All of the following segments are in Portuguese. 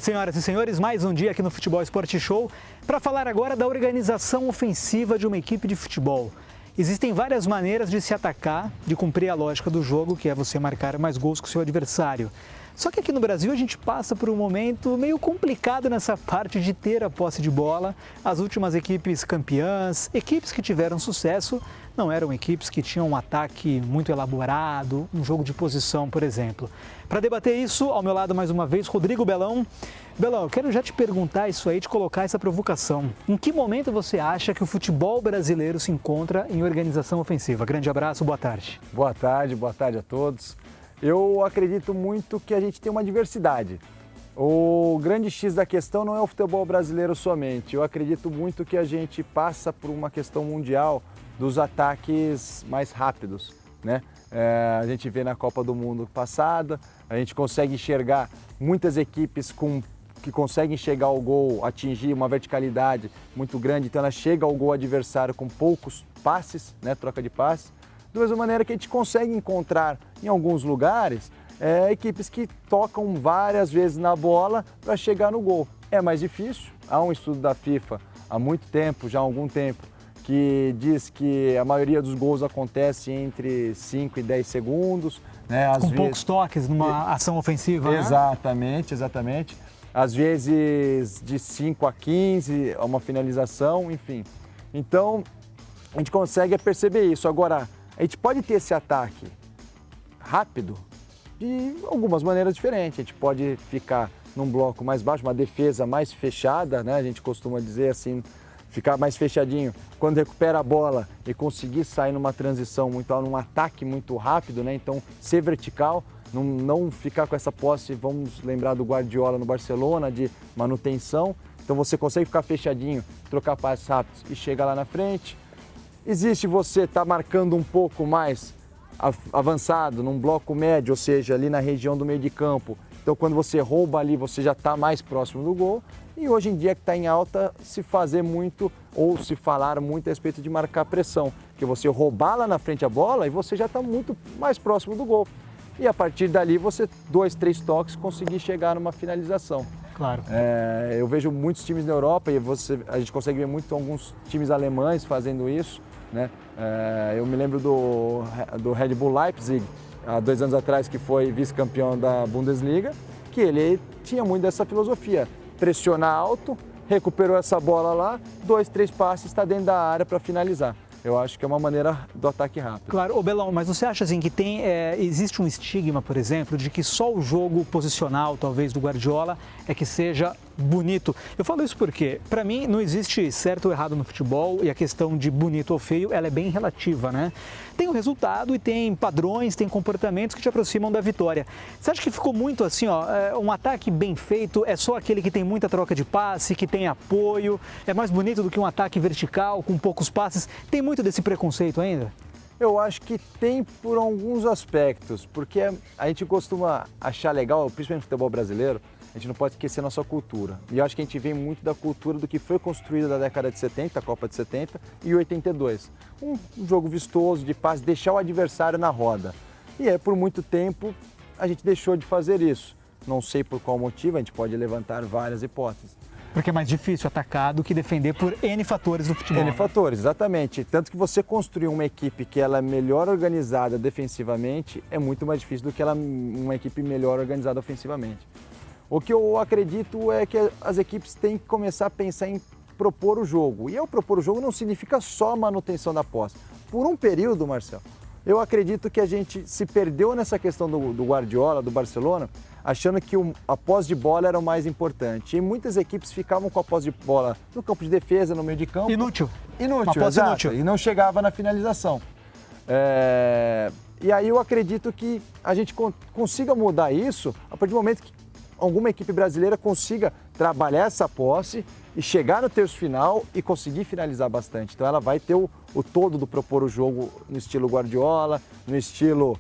Senhoras e senhores, mais um dia aqui no Futebol Esporte Show para falar agora da organização ofensiva de uma equipe de futebol. Existem várias maneiras de se atacar, de cumprir a lógica do jogo, que é você marcar mais gols que o seu adversário. Só que aqui no Brasil a gente passa por um momento meio complicado nessa parte de ter a posse de bola. As últimas equipes campeãs, equipes que tiveram sucesso, não eram equipes que tinham um ataque muito elaborado, um jogo de posição, por exemplo. Para debater isso, ao meu lado mais uma vez, Rodrigo Belão. Belão, eu quero já te perguntar isso aí, te colocar essa provocação. Em que momento você acha que o futebol brasileiro se encontra em organização ofensiva? Grande abraço, boa tarde. Boa tarde a todos. Eu acredito muito que a gente tem uma diversidade. O grande X da questão não é o futebol brasileiro somente. Eu acredito muito que a gente passa por uma questão mundial dos ataques mais rápidos, né? A gente vê na Copa do Mundo passada, a gente consegue enxergar muitas equipes que conseguem chegar ao gol, atingir uma verticalidade muito grande, então ela chega ao gol adversário com poucos passes, né? Troca de passes. Da mesma maneira que a gente consegue encontrar em alguns lugares equipes que tocam várias vezes na bola para chegar no gol. É mais difícil, há um estudo da FIFA há muito tempo, já há algum tempo, que diz que a maioria dos gols acontece entre 5 e 10 segundos. Né? Com poucos toques numa ação ofensiva, Exatamente. Às vezes de 5 a 15, uma finalização, enfim. Então, a gente consegue perceber isso. Agora, a gente pode ter esse ataque rápido de algumas maneiras diferentes. A gente pode ficar num bloco mais baixo, uma defesa mais fechada, né? A gente costuma dizer assim, ficar mais fechadinho. Quando recupera a bola e conseguir sair numa transição muito alta, num ataque muito rápido, né? Então, ser vertical, não ficar com essa posse, vamos lembrar do Guardiola no Barcelona, de manutenção. Então, você consegue ficar fechadinho, trocar passes rápidos e chegar lá na frente. Existe você estar marcando um pouco mais avançado, num bloco médio, ou seja, ali na região do meio de campo. Então, quando você rouba ali, você já está mais próximo do gol. E hoje em dia que está em alta, se fazer muito ou se falar muito a respeito de marcar pressão. Que você roubar lá na frente a bola e você já está muito mais próximo do gol. E a partir dali, você, 2, 3 toques, conseguir chegar numa finalização. Claro. Eu vejo muitos times na Europa e a gente consegue ver muito alguns times alemães fazendo isso. Né? Eu me lembro do Red Bull Leipzig, há 2 anos atrás, que foi vice-campeão da Bundesliga, que ele tinha muito dessa filosofia. Pressionar alto, recuperou essa bola lá, 2, 3 passes, está dentro da área para finalizar. Eu acho que é uma maneira do ataque rápido. Claro, Belão, mas você acha assim que existe um estigma, por exemplo, de que só o jogo posicional, talvez, do Guardiola é que seja bonito? Eu falo isso porque, para mim, não existe certo ou errado no futebol e a questão de bonito ou feio, ela é bem relativa, né? Tem o resultado e tem padrões, tem comportamentos que te aproximam da vitória. Você acha que ficou muito assim, um ataque bem feito é só aquele que tem muita troca de passe, que tem apoio, é mais bonito do que um ataque vertical, com poucos passes? Tem muito desse preconceito ainda? Eu acho que tem por alguns aspectos, porque a gente costuma achar legal, principalmente no futebol brasileiro, a gente não pode esquecer a nossa cultura. E eu acho que a gente vem muito da cultura do que foi construído na década de 70, a Copa de 70 e 82. Um jogo vistoso, de passe, deixar o adversário na roda. E por muito tempo a gente deixou de fazer isso. Não sei por qual motivo, a gente pode levantar várias hipóteses. Porque é mais difícil atacar do que defender por N fatores do futebol. N fatores, exatamente. Tanto que você construir uma equipe que ela é melhor organizada defensivamente é muito mais difícil do que uma equipe melhor organizada ofensivamente. O que eu acredito é que as equipes têm que começar a pensar em propor o jogo. E propor o jogo não significa só a manutenção da posse. Por um período, Marcelo, eu acredito que a gente se perdeu nessa questão do Guardiola, do Barcelona, achando que a posse de bola era o mais importante. E muitas equipes ficavam com a posse de bola no campo de defesa, no meio de campo. Inútil, exato. Inútil. E não chegava na finalização. E aí eu acredito que a gente consiga mudar isso a partir do momento que alguma equipe brasileira consiga trabalhar essa posse e chegar no terço final e conseguir finalizar bastante. Então ela vai ter o todo do propor o jogo no estilo Guardiola, no estilo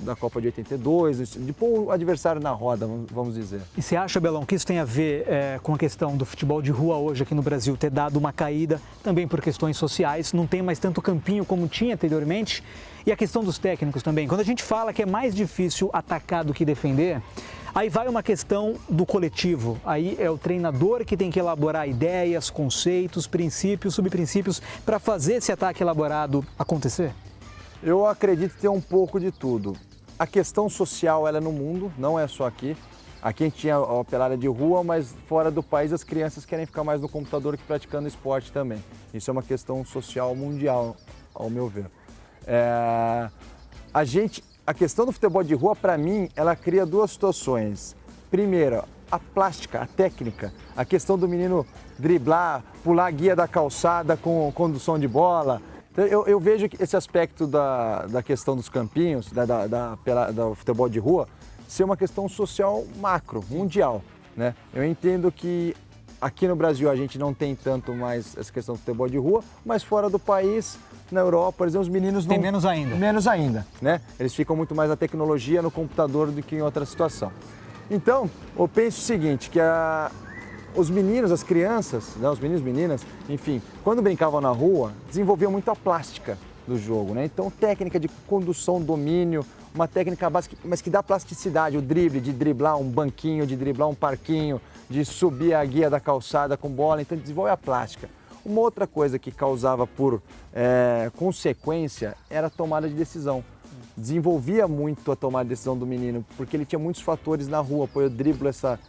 da Copa de 82, de pôr o adversário na roda, vamos dizer. E você acha, Belão, que isso tem a ver com a questão do futebol de rua hoje aqui no Brasil ter dado uma caída, também por questões sociais, não tem mais tanto campinho como tinha anteriormente? E a questão dos técnicos também. Quando a gente fala que é mais difícil atacar do que defender, Aí vai uma questão do coletivo. Aí é o treinador que tem que elaborar ideias, conceitos, princípios, subprincípios para fazer esse ataque elaborado acontecer? Eu acredito ter um pouco de tudo. A questão social, ela é no mundo, não é só aqui. Aqui a gente tinha a pelada de rua, mas fora do país as crianças querem ficar mais no computador que praticando esporte também. Isso é uma questão social mundial, ao meu ver. A questão do futebol de rua, para mim, ela cria duas situações. Primeiro, a plástica, a técnica, a questão do menino driblar, pular a guia da calçada com condução de bola. Então, eu vejo esse aspecto da questão dos campinhos, do futebol de rua, ser uma questão social macro, mundial, né? Eu entendo que aqui no Brasil a gente não tem tanto mais essa questão do futebol de rua, mas fora do país, na Europa, por exemplo, os meninos não... Tem menos ainda. Menos ainda, né? Eles ficam muito mais na tecnologia, no computador do que em outra situação. Então, eu penso o seguinte, que os meninos, as crianças, né, os meninos e meninas, enfim, quando brincavam na rua, desenvolviam muito a plástica do jogo, né? Então, técnica de condução, domínio, uma técnica básica, mas que dá plasticidade, o drible, de driblar um banquinho, de driblar um parquinho, de subir a guia da calçada com bola, então desenvolve a plástica. Uma outra coisa que causava por consequência era a tomada de decisão. Desenvolvia muito a tomada de decisão do menino, porque ele tinha muitos fatores na rua. Pô, eu driblo essa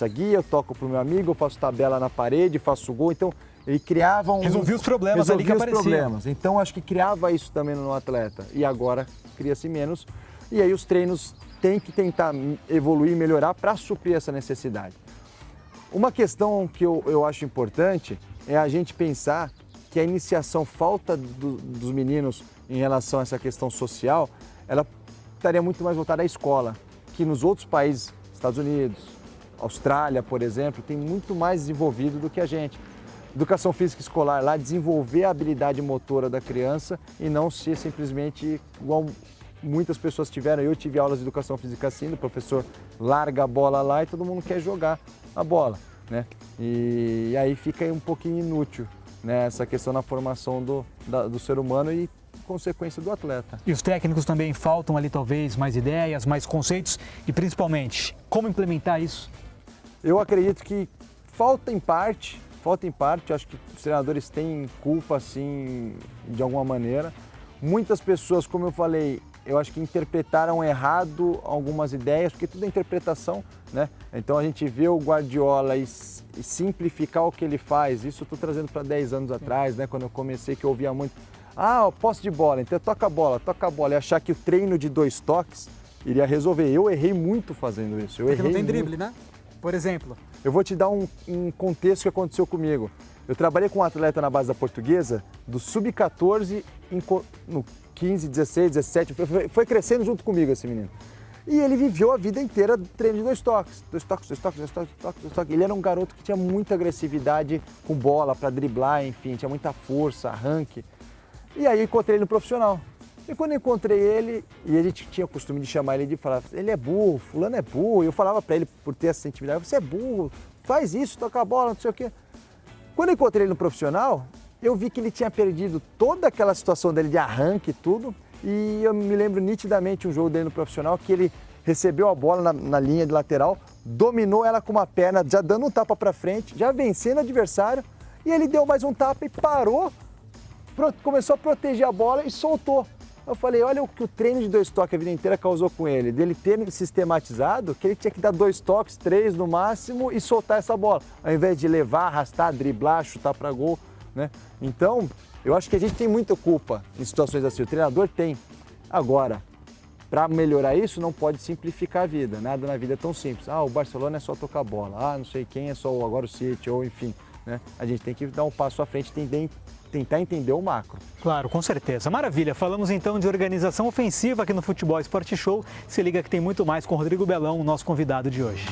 guia, eu toco pro meu amigo, eu faço tabela na parede, faço gol, então ele criava resolvia os problemas ali que apareciam. Então acho que criava isso também no atleta e agora cria-se menos. E aí os treinos têm que tentar evoluir e melhorar para suprir essa necessidade. Uma questão que eu acho importante é a gente pensar que a iniciação, falta dos meninos em relação a essa questão social, ela estaria muito mais voltada à escola, que nos outros países, Estados Unidos, Austrália, por exemplo, tem muito mais desenvolvido do que a gente. Educação física escolar lá, desenvolver a habilidade motora da criança e não ser simplesmente igual muitas pessoas tiveram. Eu tive aulas de educação física assim, o professor larga a bola lá e todo mundo quer jogar a bola, né? E aí fica um pouquinho inútil, né, essa questão na formação do ser humano e consequência do atleta. E os técnicos também faltam ali talvez mais ideias, mais conceitos e principalmente como implementar isso? Eu acredito que falta em parte, acho que os treinadores têm culpa assim de alguma maneira. Muitas pessoas, como eu falei, eu acho que interpretaram errado algumas ideias, porque tudo é interpretação, né? Então a gente vê o Guardiola e simplificar o que ele faz, isso eu estou trazendo para 10 anos atrás, né? Quando eu comecei, que eu ouvia muito, posse de bola, então toca a bola, e achar que o treino de 2 toques iria resolver. Eu errei muito fazendo isso. Porque não tem drible, né? Por exemplo. Eu vou te dar um contexto que aconteceu comigo. Eu trabalhei com um atleta na base da Portuguesa, do sub-14 no 15, 16, 17, foi crescendo junto comigo esse menino. E ele viveu a vida inteira treino de 2 toques. 2 toques. Ele era um garoto que tinha muita agressividade com bola, para driblar, enfim, tinha muita força, arranque. E aí eu encontrei ele no profissional. E quando eu encontrei ele, e a gente tinha o costume de chamar ele de falar, ele é burro, fulano é burro. E eu falava para ele, por ter essa sensibilidade, você é burro, faz isso, toca a bola, não sei o quê. Quando eu encontrei ele no profissional, eu vi que ele tinha perdido toda aquela situação dele de arranque e tudo, e eu me lembro nitidamente um jogo dele no profissional que ele recebeu a bola na linha de lateral, dominou ela com uma perna, já dando um tapa para frente, já vencendo o adversário, e ele deu mais um tapa e parou, começou a proteger a bola e soltou. Eu falei, olha o que o treino de 2 toques a vida inteira causou com ele, dele ter sistematizado que ele tinha que dar 2 toques, 3 no máximo e soltar essa bola, ao invés de levar, arrastar, driblar, chutar para gol, né? Então, eu acho que a gente tem muita culpa em situações assim, o treinador tem. Agora, para melhorar isso, não pode simplificar a vida, nada na vida é tão simples. O Barcelona é só tocar bola, não sei quem é só agora o City, ou enfim, né? A gente tem que dar um passo à frente, tentar entender o macro. Claro, com certeza. Maravilha. Falamos então de organização ofensiva aqui no Futebol Esporte Show. Se liga que tem muito mais com o Rodrigo Belão, o nosso convidado de hoje.